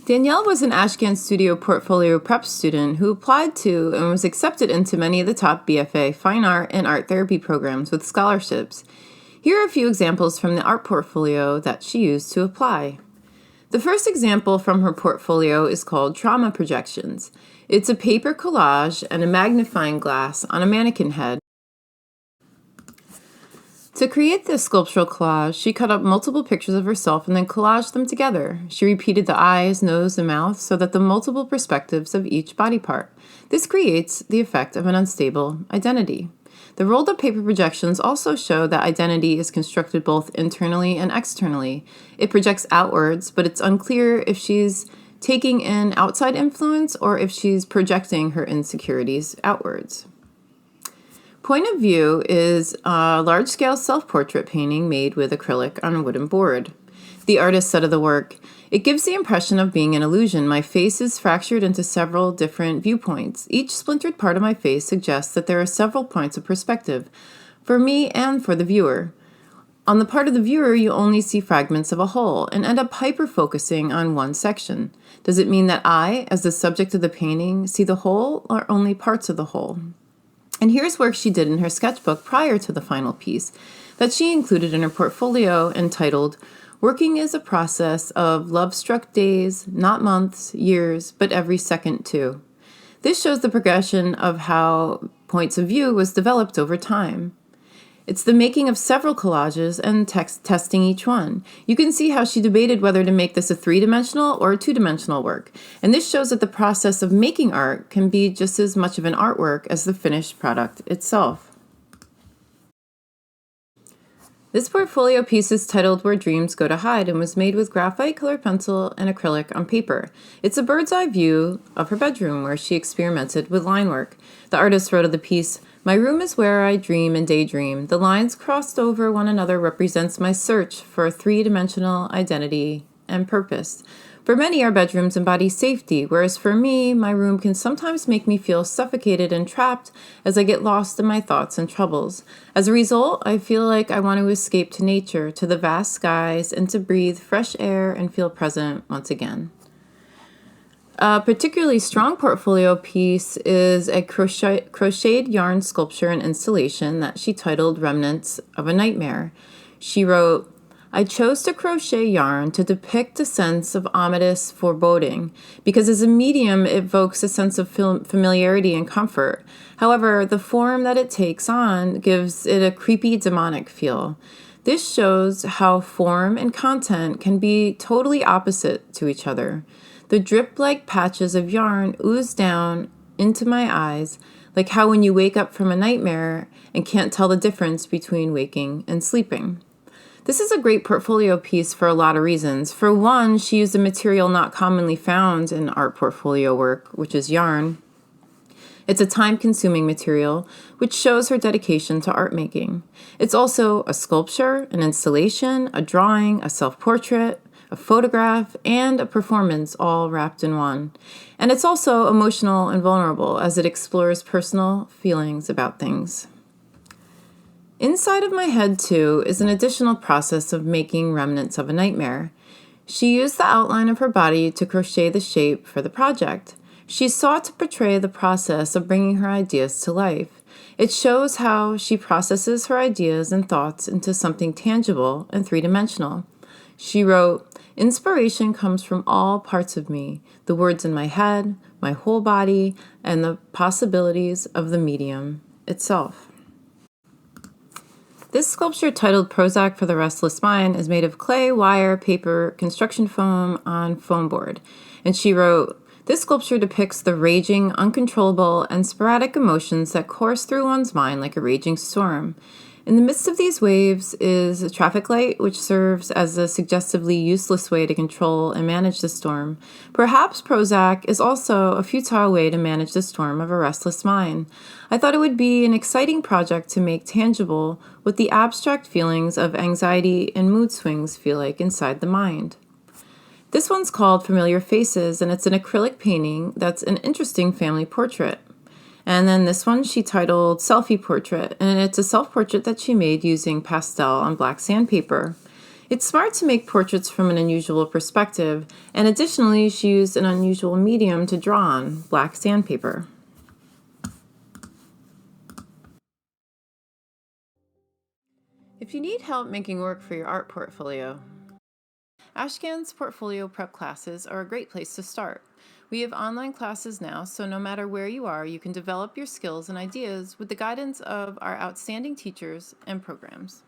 Danielle was an Ashcan Studio Portfolio Prep student who applied to and was accepted into many of the top BFA fine art and art therapy programs with scholarships. Here are a few examples from the art portfolio that she used to apply. The first example from her portfolio is called Trauma Projections. It's a paper collage and a magnifying glass on a mannequin head. To create this sculptural collage, she cut up multiple pictures of herself and then collaged them together. She repeated the eyes, nose, and mouth so that the multiple perspectives of each body part. This creates the effect of an unstable identity. The rolled-up paper projections also show that identity is constructed both internally and externally. It projects outwards, but it's unclear if she's taking in outside influence or if she's projecting her insecurities outwards. Point of View is a large-scale self-portrait painting made with acrylic on a wooden board. The artist said of the work, "It gives the impression of being an illusion. My face is fractured into several different viewpoints. Each splintered part of my face suggests that there are several points of perspective, for me and for the viewer. On the part of the viewer, you only see fragments of a whole and end up hyper-focusing on one section. Does it mean that I, as the subject of the painting, see the whole or only parts of the whole?" And here's work she did in her sketchbook prior to the final piece that she included in her portfolio entitled, "Working is a process of love-struck days, not months, years, but every second too." This shows the progression of how points of view was developed over time. It's the making of several collages and testing each one. You can see how she debated whether to make this a three-dimensional or a two-dimensional work. And this shows that the process of making art can be just as much of an artwork as the finished product itself. This portfolio piece is titled Where Dreams Go to Hide and was made with graphite, colored pencil, and acrylic on paper. It's a bird's eye view of her bedroom where she experimented with line work. The artist wrote of the piece, "My room is where I dream and daydream. The lines crossed over one another represents my search for a three-dimensional identity and purpose. For many, our bedrooms embody safety, whereas for me, my room can sometimes make me feel suffocated and trapped as I get lost in my thoughts and troubles. As a result, I feel like I want to escape to nature, to the vast skies, and to breathe fresh air and feel present once again." A particularly strong portfolio piece is a crocheted yarn sculpture and installation that she titled Remnants of a Nightmare. She wrote, "I chose to crochet yarn to depict a sense of ominous foreboding because as a medium it evokes a sense of familiarity and comfort. However, the form that it takes on gives it a creepy demonic feel. This shows how form and content can be totally opposite to each other. The drip-like patches of yarn ooze down into my eyes, like how when you wake up from a nightmare and can't tell the difference between waking and sleeping." This is a great portfolio piece for a lot of reasons. For one, she used a material not commonly found in art portfolio work, which is yarn. It's a time-consuming material, which shows her dedication to art making. It's also a sculpture, an installation, a drawing, a self-portrait, a photograph, and a performance all wrapped in one. And it's also emotional and vulnerable as it explores personal feelings about things. Inside of my head, too, is an additional process of making Remnants of a Nightmare. She used the outline of her body to crochet the shape for the project. She sought to portray the process of bringing her ideas to life. It shows how she processes her ideas and thoughts into something tangible and three-dimensional. She wrote, "Inspiration comes from all parts of me, the words in my head, my whole body, and the possibilities of the medium itself." This sculpture, titled Prozac for the Restless Mind, is made of clay, wire, paper, construction foam on foam board. And she wrote, "This sculpture depicts the raging, uncontrollable, and sporadic emotions that course through one's mind like a raging storm. In the midst of these waves is a traffic light, which serves as a suggestively useless way to control and manage the storm. Perhaps Prozac is also a futile way to manage the storm of a restless mind. I thought it would be an exciting project to make tangible what the abstract feelings of anxiety and mood swings feel like inside the mind." This one's called Familiar Faces, and it's an acrylic painting that's an interesting family portrait. And then this one she titled Selfie Portrait, and it's a self-portrait that she made using pastel on black sandpaper. It's smart to make portraits from an unusual perspective, and additionally, she used an unusual medium to draw on, black sandpaper. If you need help making work for your art portfolio, Ashcan's portfolio prep classes are a great place to start. We have online classes now, so no matter where you are, you can develop your skills and ideas with the guidance of our outstanding teachers and programs.